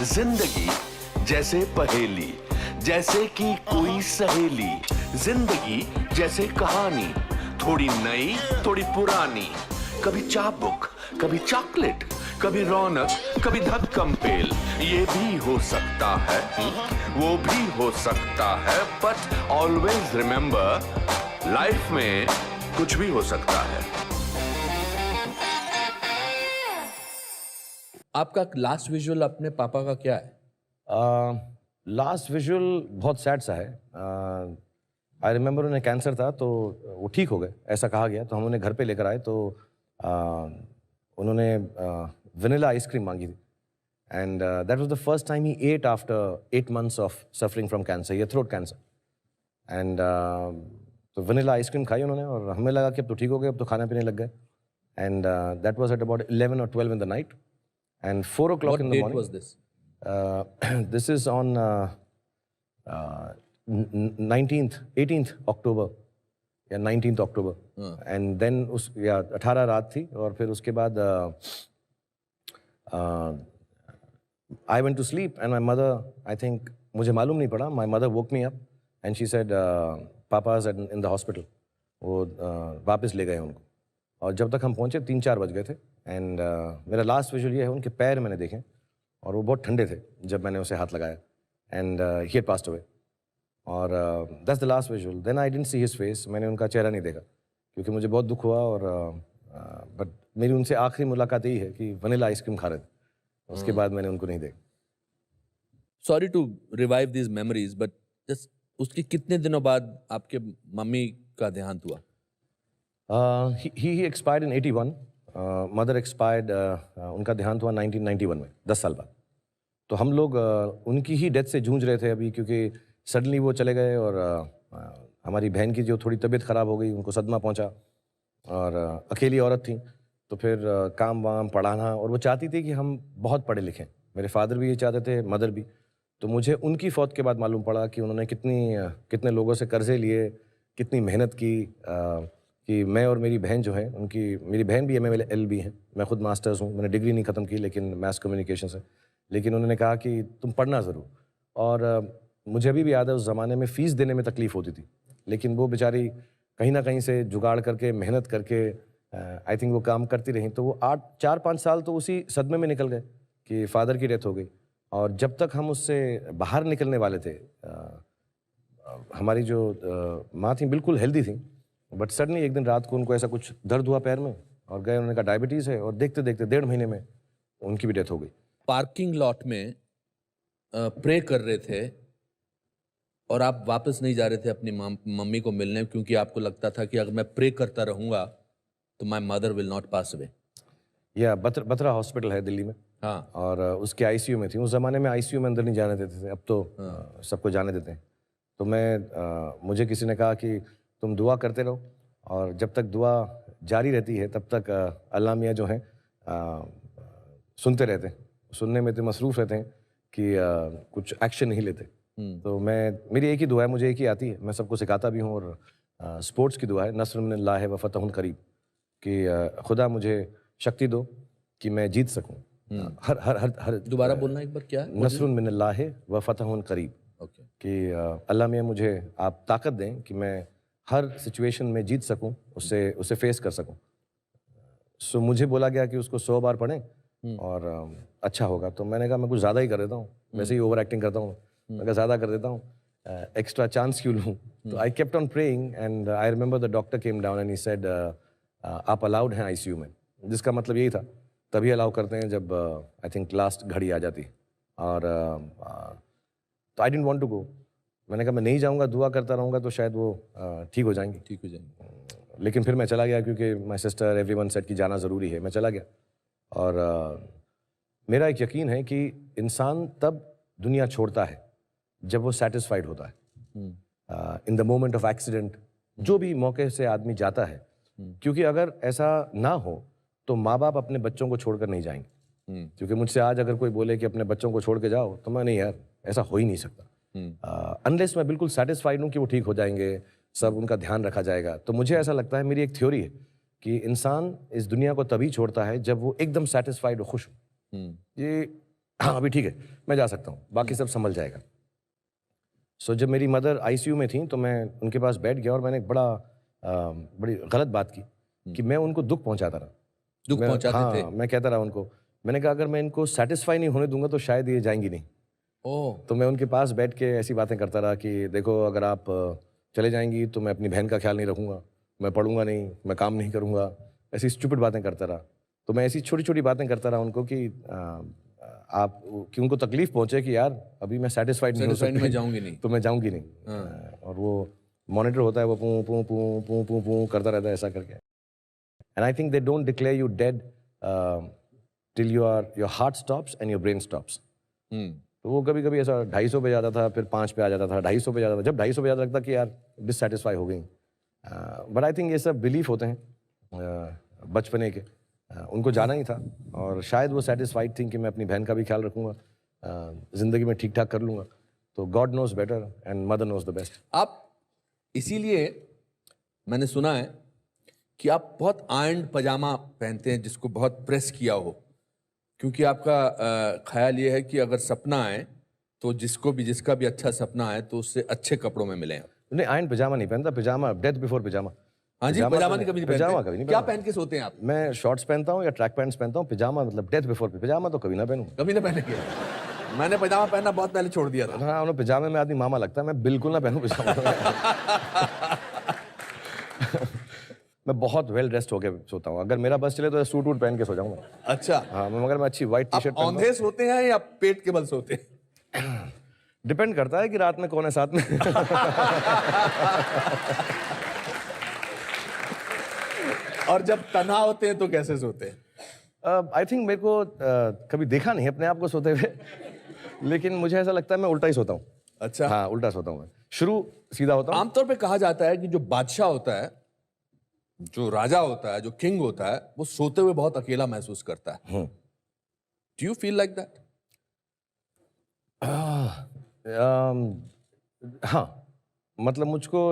जिंदगी जैसे पहेली, जैसे कि कोई सहेली। जिंदगी जैसे कहानी, थोड़ी नई थोड़ी पुरानी। कभी चाबुक, कभी चॉकलेट, कभी रौनक, कभी धक्कम पेल। ये भी हो सकता है, वो भी हो सकता है, बट ऑलवेज रिमेंबर, लाइफ में कुछ भी हो सकता है। आपका लास्ट विजुअल अपने पापा का क्या है? लास्ट विजुअल बहुत सैड सा है। आई रिमेंबर उन्हें कैंसर था, तो वो ठीक हो गए ऐसा कहा गया। तो हम उन्हें घर पे लेकर आए, तो उन्होंने वनीला आइसक्रीम मांगी थी। And that was the first time he ate after 8 months of suffering from cancer, ये थ्रोट कैंसर। एंड तो वनीला आइसक्रीम खाई उन्होंने, और हमें लगा कि अब तो ठीक हो गए, अब तो खाना पीने लग गए। And that was at about 11 or 12 in the night. And 4 o'clock What in the date morning. was this? This is on 19th, 18th October या 19th October. And then 18 रात थी, और फिर उसके बाद I went to sleep and my mother, I think, मुझे मालूम नहीं पड़ा, my mother woke me up and she said Papa is in the hospital. वो वापस ले गए उनको, और जब तक हम पहुँचे 3-4 बज गए थे। एंड मेरा लास्ट विजुअल ये है, उनके पैर मैंने देखे और वो बहुत ठंडे थे जब मैंने उसे हाथ लगाया। And he had passed away, और that's the last visual. Then I didn't see his face, मैंने उनका चेहरा नहीं देखा क्योंकि मुझे बहुत दुख हुआ। और बट मेरी उनसे आखिरी मुलाकात यही है कि वनीला आइसक्रीम खा रहे थे। उसके बाद मैंने उनको नहीं देखा। Sorry to revive these memories, but just उसके कितने दिनों बाद आपके मम्मी का देहांत हुआ? ही एक्सपायर्ड इन 81। मदर एक्सपायर्ड, उनका देहांत हुआ 1991 में, 10 साल बाद। तो हम लोग उनकी ही डेथ से जूझ रहे थे अभी, क्योंकि सडनली वो चले गए। और हमारी बहन की जो थोड़ी तबीयत ख़राब हो गई, उनको सदमा पहुंचा, और अकेली औरत थी, तो फिर काम वाम पढ़ाना। और वो चाहती थी कि हम बहुत पढ़े लिखें, मेरे फादर भी ये चाहते थे, मदर भी। तो मुझे उनकी फौत के बाद मालूम पड़ा कि उन्होंने कितने लोगों से कर्जे लिए, कितनी मेहनत की, कि मैं और मेरी बहन जो है, मेरी बहन भी MLLB है, मैं खुद मास्टर्स हूँ, मैंने डिग्री नहीं ख़त्म की लेकिन मैस कम्युनिकेशन से। लेकिन उन्होंने कहा कि तुम पढ़ना ज़रूर। और मुझे अभी भी याद है, उस ज़माने में फ़ीस देने में तकलीफ़ होती थी, लेकिन वो बेचारी कहीं ना कहीं से जुगाड़ करके, मेहनत करके, आई थिंक वो काम करती रहीं। तो वो 4-5 साल तो उसी सदमे में निकल गए कि फ़ादर की डेथ हो गई। और जब तक हम उससे बाहर निकलने वाले थे, हमारी जो माँ थी बिल्कुल हेल्दी थी, बट सडनली एक दिन रात को उनको ऐसा कुछ दर्द हुआ पैर में, और गए, उन्होंने कहा डायबिटीज़ है, और देखते देखते 1.5 महीने में उनकी भी डेथ हो गई। पार्किंग लॉट में प्रे कर रहे थे और आप वापस नहीं जा रहे थे अपनी मम्मी को मिलने, क्योंकि आपको लगता था कि अगर मैं प्रे करता रहूँगा तो my mother will not pass away. या बत्रा हॉस्पिटल है दिल्ली में। हाँ। और उसके ICU में थी। उस ज़माने में ICU में अंदर नहीं जाने देते थे, अब तो सबको जाने देते हैं। तो मुझे किसी ने कहा कि तुम दुआ करते रहो, और जब तक दुआ जारी रहती है तब तक अल्लाह मियाँ जो हैं सुनते रहते हैं, सुनने में तो मसरूफ़ रहते हैं कि कुछ एक्शन नहीं लेते। तो मेरी एक ही दुआ है, मुझे एक ही आती है, मैं सबको सिखाता भी हूँ। और स्पोर्ट्स की दुआ है, नस्रुन मिनल्लाहि व फतहुन करीब, कि खुदा मुझे शक्ति दो कि मैं जीत सकूँ। हर दोबारा बोलना एक बार, क्या? नस्रुन मिनल्लाहि व फतहुन करीब। ओके। कि अल्लाह मियाँ मुझे आप ताकत दें कि मैं हर सिचुएशन में जीत सकूं, उससे फेस कर सकूं। सो मुझे बोला गया कि उसको 100 बार पढ़ें और अच्छा होगा। तो मैंने कहा मैं कुछ ज़्यादा ही कर देता हूँ, वैसे ही ओवर एक्टिंग करता हूँ, मैं कहा ज़्यादा कर देता हूँ, एक्स्ट्रा चांस क्यों लूँ। तो I kept on praying, and I remember the doctor came down and he said आप अलाउड हैं ICU में, जिसका मतलब यही था, तभी अलाउ करते हैं जब आई थिंक लास्ट घड़ी आ जाती। और तो I didn't want to go, मैंने कहा मैं नहीं जाऊंगा, दुआ करता रहूंगा तो शायद वो ठीक हो जाएंगी। लेकिन फिर मैं चला गया, क्योंकि माय सिस्टर एवरीवन सेड कि जाना ज़रूरी है। मैं चला गया, और मेरा एक यकीन है कि इंसान तब दुनिया छोड़ता है जब वो सेटिस्फाइड होता है। In the moment of accident, जो भी मौके से आदमी जाता है, क्योंकि अगर ऐसा ना हो तो माँ बाप अपने बच्चों को छोड़कर नहीं जाएंगे। क्योंकि मुझसे आज अगर कोई बोले कि अपने बच्चों को छोड़ के जाओ, तो मैं नहीं यार, ऐसा हो ही नहीं सकता। अनलेस मैं बिल्कुल सेटिस्फाइड हूँ कि वो ठीक हो जाएंगे, सब उनका ध्यान रखा जाएगा। तो मुझे ऐसा लगता है, मेरी एक थ्योरी है कि इंसान इस दुनिया को तभी छोड़ता है जब वो एकदम सेटिस्फाइड हो, खुश हो। ये हाँ अभी ठीक है, मैं जा सकता हूँ, बाकी सब संभल जाएगा। सो जब मेरी मदर आईसीयू में थी तो मैं उनके पास बैठ गया और मैंने एक बड़ी गलत बात की कि मैं उनको दुख पहुंचाता रहा। दुख पहुंचाते थे? हाँ, मैं कहता रहा उनको, मैंने कहा अगर मैं इनको सेटिस्फाई नहीं होने दूंगा तो शायद ये जाएंगी नहीं। ओह, तो मैं उनके पास बैठ के ऐसी बातें करता रहा कि देखो अगर आप चले जाएंगी तो मैं अपनी बहन का ख्याल नहीं रखूंगा, मैं पढ़ूंगा नहीं, मैं काम नहीं करूंगा, ऐसी स्टूपिड बातें करता रहा। तो मैं ऐसी छोटी छोटी बातें करता रहा उनको कि कि उनको तकलीफ पहुंचे कि यार अभी मैं सेटिस्फाइड नहीं हो Satisfied सकती, मैं जाऊंगी नहीं। तो मैं जाऊंगी नहीं। और वो मॉनिटर होता है, वो पू पू पू पू पू पू करता रहता है ऐसा करके। And I think they don't declare you dead till your heart stops and your brain stops. तो वो कभी कभी ऐसा 250 पे जाता था, फिर 5 पे आ जाता था, 250 पे जाता था। जब 250 पे जाता लगता कि यार डिससेटिस्फाई हो गई। बट आई थिंक ये सब बिलीफ होते हैं बचपने के। उनको जाना ही था और शायद वो सेटिस्फाइड थी कि मैं अपनी बहन का भी ख्याल रखूंगा, ज़िंदगी में ठीक ठाक कर लूँगा। तो God knows better and mother knows the best. आप इसीलिए मैंने सुना है कि आप बहुत आयरन पजामा पहनते हैं जिसको बहुत प्रेस किया हो, क्योंकि आपका ख्याल ये है कि अगर सपना आए तो जिसका भी अच्छा सपना आए तो उससे अच्छे कपड़ों में मिले। नहीं, आयन पजामा नहीं पहनता, पजामा डेथ बिफोर पजामा। हाँ जी, पजामा नहीं कभी नहीं पजामा पहनते? कभी नहीं क्या पहनता। पहन के सोते हैं आप? मैं शॉर्ट्स पहनता हूँ या ट्रैक पैंट्स पहनता हूँ। पजामा मतलब डेथ बिफोर पजामा तो कभी ना पहनूँ। कभी ना पहनेंगे? मैंने पजामा पहनना बहुत पहले छोड़ दिया था। हाँ, उन्हें पजामे में आदमी मामा लगता है, मैं बिल्कुल ना पहनूं पजामा। मैं बहुत वेल ड्रेस्ड होके सोता हूँ। अगर मेरा बस चले तो सूट वूट पहन के सो जाऊंगा। अच्छा, हाँ, मगर मैं अच्छी व्हाइट टी आप शर्ट औंधे सोते हैं या पेट के बल सोते हैं? डिपेंड करता है कि रात में कौन है साथ में। और जब तन्हा होते हैं तो कैसे सोते हैं? आई थिंक मेरे को कभी देखा नहीं अपने आप को सोते हुए, लेकिन मुझे ऐसा लगता है मैं उल्टा ही सोता हूँ। अच्छा, हाँ, उल्टा सोता हूँ मैं। शुरू सीधा होता हूँ। आमतौर पे कहा जाता है कि जो बादशाह होता है, जो राजा होता है, जो किंग होता है, वो सोते हुए बहुत अकेला महसूस करता है। Do you feel like that? हाँ, मतलब मुझको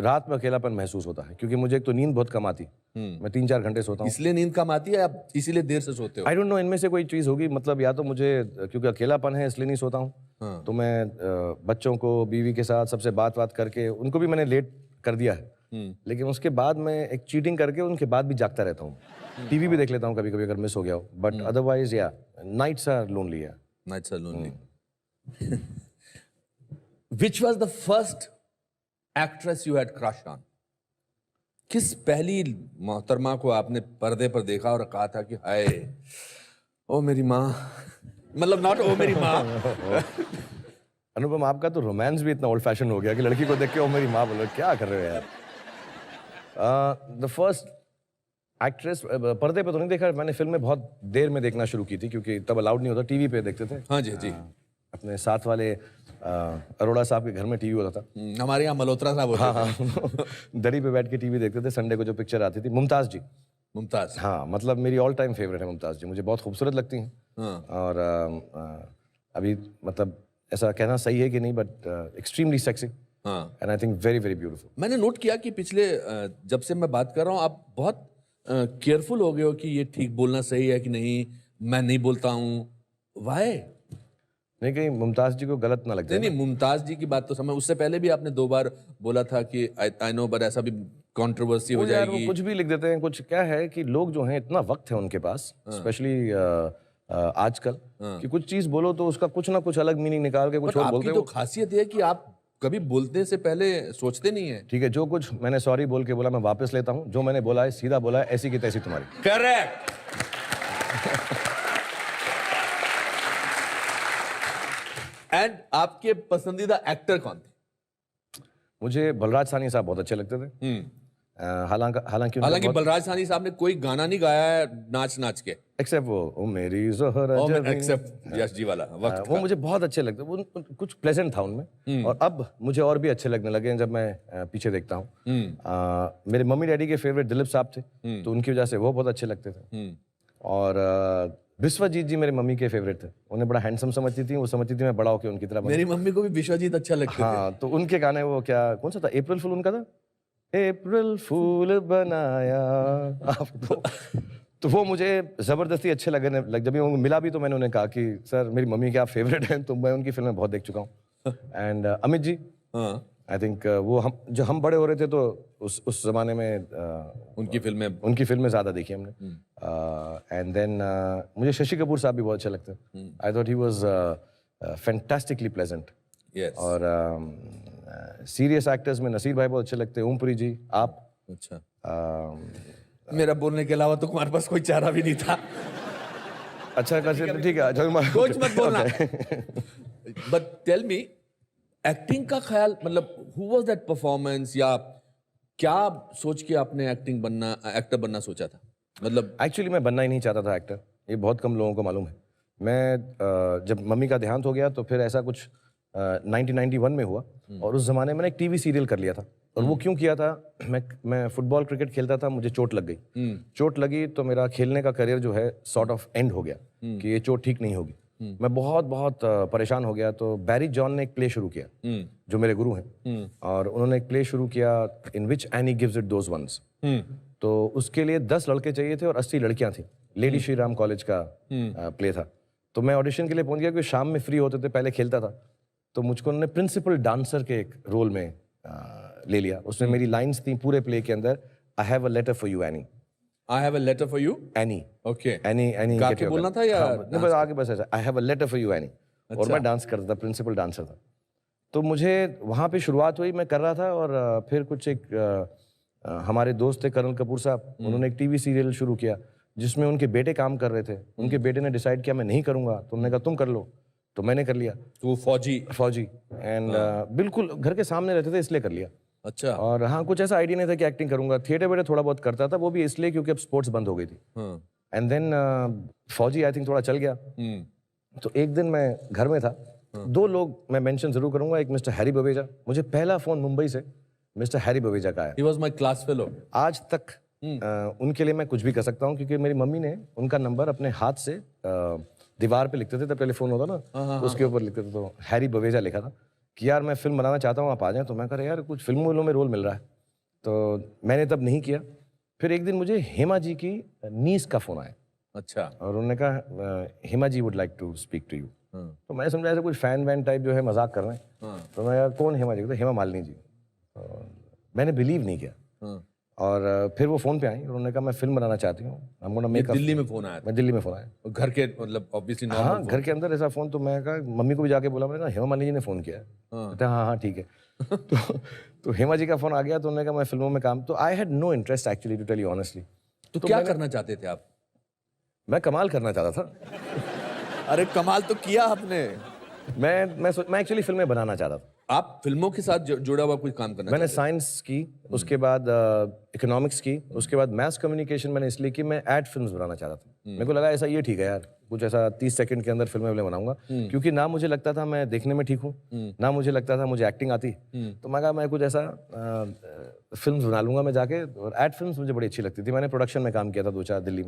रात में अकेलापन महसूस होता है क्योंकि मुझे एक तो नींद बहुत कम आती। मैं 3-4 घंटे सोता हूँ। इसलिए नींद कम आती है या इसीलिए देर से सोते हो? आई डोंट नो, इनमें से कोई चीज़ होगी। मतलब या तो मुझे क्योंकि अकेलापन है इसलिए नहीं सोता हूँ। हाँ। तो मैं बच्चों को, बीवी के साथ सबसे बात करके उनको भी मैंने लेट कर दिया है। लेकिन उसके बाद मैं एक चीटिंग करके उनके बाद भी जागता रहता हूँ। टीवी भी देख लेता हूँ कभी कभी अगर मिस हो गया हो। बट अदरवाइज या नाइट्स आर लोनली। या Nights are lonely. Which was the first actress you had crush on? किस पहली मोहतरमा को आपने पर्दे पर देखा और कहा था कि हाय ओ मेरी माँ, मतलब नॉट ओ मेरी माँ। अनुपम, आपका तो रोमांस भी इतना ओल्ड फैशन हो गया कि लड़की को देख के ओ मेरी माँ बोलो, क्या कर रहे हो यार। द फर्स्ट एक्ट्रेस पर्दे पे तो नहीं देखा मैंने, फिल्म में बहुत देर में देखना शुरू की थी क्योंकि तब अलाउड नहीं होता, टीवी पे देखते थे। हाँ जी, जी। अपने साथ वाले अरोड़ा साहब के घर में टीवी होता था। हमारे यहाँ मल्होत्रा साहब होते हाँ, दरी पे बैठ के टीवी देखते थे। संडे को जो पिक्चर आती थी, मुमताज जी। मुमताज, हाँ, मतलब मेरी ऑल टाइम फेवरेट है मुमताज जी। मुझे बहुत खूबसूरत लगती हैं। हाँ। और अभी मतलब ऐसा कहना सही है कि नहीं, बट एक्सट्रीमली सेक्सी हाँ। And I think very very beautiful. मैंने नोट किया कि पिछले जब से मैं बात कर रहा हूँ आप बहुत केयरफुल हो गए हो कि ये ठीक बोलना सही है कि नहीं, मैं नहीं बोलता हूँ। वाई? नहीं, कहीं मुमताज जी को गलत ना लग जाए। नहीं, मुमताज जी की बात तो समझ, उससे पहले भी आपने 2 बार बोला था कि आई नो, बट ऐसा भी कंट्रोवर्सी हो वो यार, जाएगी। वो कुछ भी लिख देते हैं। कुछ क्या है कि लोग जो हैं, इतना वक्त है उनके पास, स्पेशली आजकल, कि कुछ चीज बोलो तो उसका कुछ ना कुछ अलग मीनिंग निकाल के कुछ बट और बोलते आपकी हैं। तो खासियत है कि आप कभी बोलने से पहले सोचते नहीं है। ठीक है, जो कुछ मैंने सॉरी बोल के बोला मैं वापस लेता हूँ। जो मैंने बोला है सीधा बोला है, ऐसी की तैसी तुम्हारी। करेक्ट। एंड आपके पसंदीदा एक्टर कौन थे? मुझे बलराज साहनी साहब बहुत अच्छे लगते थे। हालांकि हालांकि बलराज साहनी साहब ने कोई गाना नहीं गाया है नाच नाच के, एक्सेप्ट वो ओ मेरी जोहरा जबीं। एक्सेप्ट यश जी वाला वक्त वो मुझे बहुत अच्छे लगते। वो कुछ प्लेजेंट था उनमें। और अब मुझे और भी अच्छे लगने लगे हैं जब मैं पीछे देखता हूँ। मेरे मम्मी डैडी के फेवरेट दिलीप साहब थे, तो उनकी वजह से वो बहुत अच्छे लगते थे। और विश्वजीत जी मेरे मम्मी के फेवरेट थे। उन्हें बड़ा हैंडसम समझती थी, वो समझती थी मैं बड़ा होकर उनकी तरह बनूं। मेरी मम्मी को भी विश्वजीत अच्छा लगते थे। हाँ, तो उनके गाने, वो क्या, कौन सा था, अप्रैल फूल उनका था, अप्रैल फूल बनाया आपको। तो वो मुझे ज़बरदस्ती अच्छे लगने लग, जब वो मिला भी तो मैंने उन्हें कहा कि सर मेरी मम्मी के आप फेवरेट हैं, तो मैं उनकी फिल्में बहुत देख चुका हूँ। एंड अमित जी, हाँ, आई थिंक वो हम बड़े हो रहे थे तो उस जमाने में उनकी फिल्में ज़्यादा देखी हमने। एंड देन मुझे शशि कपूर साहब भी बहुत अच्छे लगते हैं। I thought he was fantastically pleasant. Yes. और सीरियस एक्टर्स में नसीर भाई बहुत अच्छे लगते हैं, ओमपुरी जी, आप। अच्छा, अ, मेरा बोलने के अलावा तो तुम्हारे पास कोई चारा भी नहीं था। अच्छा ठीक है, कुछ मत बोलना। बट टेल मी, एक्टिंग का ख्याल, मतलब हु वाज दैट परफॉर्मेंस, या क्या सोच के आपने एक्टर बनना सोचा था? मतलब एक्चुअली मैं बनना ही नहीं चाहता था एक्टर, ये बहुत कम लोगों को मालूम है। मैं जब मम्मी का देहांत हो गया तो फिर ऐसा कुछ 1991 में हुआ, और उस जमाने में मैंने एक टीवी सीरियल कर लिया था। और वो क्यों किया था, मैं फुटबॉल क्रिकेट खेलता था, मुझे चोट लग गई। चोट लगी तो मेरा खेलने का करियर जो है सॉर्ट ऑफ एंड हो गया कि ये चोट ठीक नहीं होगी। मैं बहुत बहुत परेशान हो गया। तो बैरी जॉन ने एक प्ले शुरू किया, जो मेरे गुरु हैं, और उन्होंने एक प्ले शुरू किया, in which Annie gives it those ones. तो उसके लिए 10 लड़के चाहिए थे और 80 लड़कियां थी। लेडी श्री राम कॉलेज का प्ले था। तो मैं ऑडिशन के लिए पहुंच गया, क्योंकि शाम में फ्री होते थे, पहले खेलता था। तो मुझको उन्होंने प्रिंसिपल डांसर के एक रोल में ले लिया। उसमें मेरी लाइंस थी पूरे प्ले के अंदर, I have a letter for you Annie. I have a letter for you. Annie, okay. Annie गा के बोलना था या नहीं, बस आगे बस ऐसा, I have a letter for you Annie. और मैं डांस करता था, प्रिंसिपल डांसर था। तो मुझे वहाँ पे शुरुआत हुई, मैं कर रहा था। और फिर कुछ हमारे दोस्त थे कर्नल कपूर साहब, उन्होंने एक टीवी सीरियल शुरू किया जिसमें उनके बेटे काम कर रहे थे। उनके बेटे ने डिसाइड किया मैं नहीं करूँगा, तो उन्होंने कहा तुम कर लो, तो मैंने कर लिया। तो वो फौजी। एंड बिल्कुल घर के सामने रहते थे, इसलिए कर लिया। अच्छा। और हाँ, कुछ ऐसा आइडिया नहीं था कि एक्टिंग करूंगा। थिएटर वेटर थोड़ा बहुत करता था, वो भी इसलिए क्योंकि अब स्पोर्ट्स बंद हो गई थी। एंड देन फौजी आई थिंक थोड़ा चल गया। तो एक दिन मैं घर में था, 2 लोग मैं मेंशन जरूर करूंगा। एक मिस्टर हैरी बवेजा, मुझे पहला फोन मुंबई से मिस्टर हैरी बवेजा का आया। He was my class fellow. आज तक उनके लिए मैं कुछ भी कर सकता हूँ, क्योंकि मेरी मम्मी ने उनका नंबर अपने हाथ से दीवार पे लिखते थे, तब टेलीफोन होता ना, तो उसके ऊपर लिखते थे। तो हैरी बवेजा लिखा था कि यार मैं फिल्म बनाना चाहता हूँ, आप आ जाएं। तो मैं कह रहा यार कुछ फिल्मों में रोल मिल रहा है, तो मैंने तब नहीं किया। फिर एक दिन मुझे हेमा जी की नीस का फोन आया। अच्छा। और उन्होंने कहा Hema ji would like to speak to you. तो मैंने समझा ऐसा कुछ फैन वैन टाइप जो है, मजाक कर रहे हैं। तो मैं कौन हेमा जी? तो हेमा मालिनी जी। तो मैंने बिलीव नहीं किया। और फिर वो फोन पे आई, उन्होंने कहा मैं फिल्म बनाना चाहती हूँ। दिल्ली में फोन आया था? मैं दिल्ली में फोन आया, घर के, मतलब ऑब्वियसली हाँ, नॉर्मल घर के अंदर ऐसा फोन। तो मैं कहा, मम्मी को भी जाके बोला, मैंने कहा हेमा मालिनी जी ने फोन किया है। कहते हाँ हाँ ठीक है। तो हेमा जी का फोन आ गया, तो उन्होंने कहा मैं फिल्मों में काम। तो I had no interest actually, to tell you honestly. तो क्या करना चाहते थे आप? मैं कमाल करना चाहता था। अरे कमाल तो किया आपने। मैं एक्चुअली फिल्में बनाना चाहता था। आप फिल्मों के साथ जुड़ा हुआ कोई काम करना मैंने चाहते साइंस की, उसके बाद इकोनॉमिक्स की, उसके बाद मैथ्स कम्युनिकेशन मैंने इसलिए कि मैं एड फिल्म्स बनाना चाहता था। मेरे को लगा ऐसा ये ठीक है यार, कुछ ऐसा 30 सेकंड के अंदर फिल्में बनाऊंगा, क्योंकि ना मुझे लगता था मैं देखने में ठीक हूँ, ना मुझे लगता था मुझे एक्टिंग आती। तो मैं कहा मैं कुछ ऐसा फिल्म्स बना लूंगा मैं जाके। और एड फिल्म्स मुझे बड़ी अच्छी लगती थी। मैंने प्रोडक्शन में काम किया था 2-4 दिल्ली में।